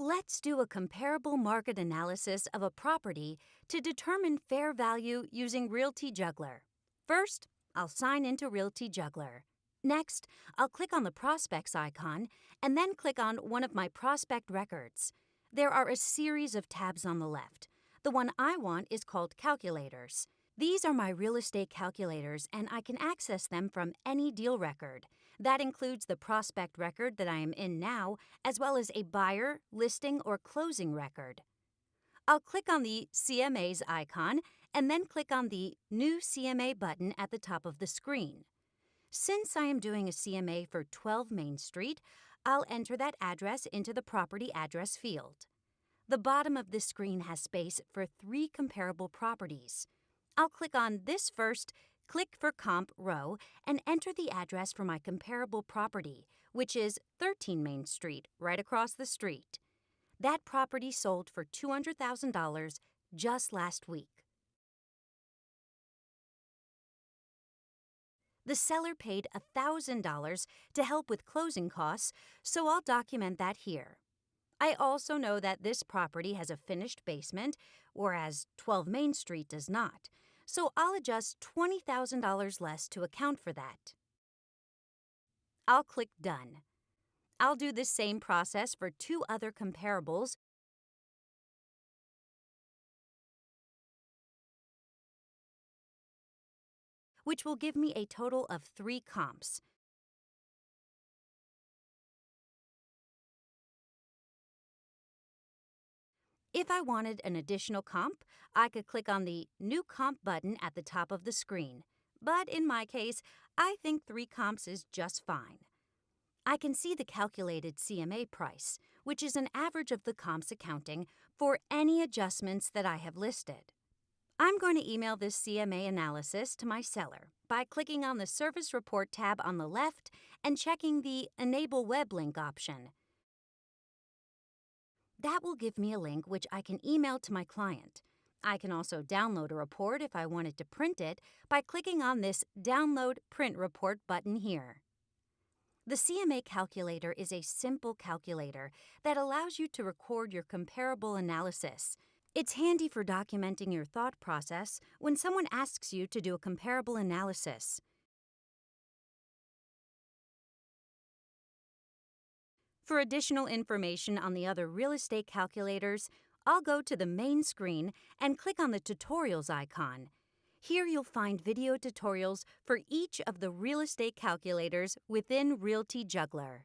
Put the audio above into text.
Let's do a comparable market analysis of a property to determine fair value using RealtyJuggler. First, I'll sign into RealtyJuggler. Next, I'll click on the Prospects icon and then click on one of my prospect records. There are a series of tabs on the left. The one I want is called Calculators. These are my real estate calculators, and I can access them from any deal record. That includes the prospect record that I am in now, as well as a buyer, listing, or closing record. I'll click on the CMAs icon and then click on the New CMA button at the top of the screen. Since I am doing a CMA for 12 Main Street, I'll enter that address into the property address field. The bottom of this screen has space for 3 comparable properties. I'll click on this first Click for Comp row and enter the address for my comparable property, which is 13 Main Street, right across the street. That property sold for $200,000 just last week. The seller paid $1,000 to help with closing costs, so I'll document that here. I also know that this property has a finished basement, whereas 12 Main Street does not, so I'll adjust $20,000 less to account for that. I'll click Done. I'll do this same process for 2 other comparables, which will give me a total of 3 comps. If I wanted an additional comp, I could click on the New Comp button at the top of the screen. But in my case, I think 3 comps is just fine. I can see the calculated CMA price, which is an average of the comps accounting for any adjustments that I have listed. I'm going to email this CMA analysis to my seller by clicking on the Service Report tab on the left and checking the Enable Web Link option. That will give me a link which I can email to my client. I can also download a report if I wanted to print it by clicking on this Download Print Report button here. The CMA Calculator is a simple calculator that allows you to record your comparable analysis. It's handy for documenting your thought process when someone asks you to do a comparable analysis. For additional information on the other real estate calculators, I'll go to the main screen and click on the Tutorials icon. Here you'll find video tutorials for each of the real estate calculators within RealtyJuggler.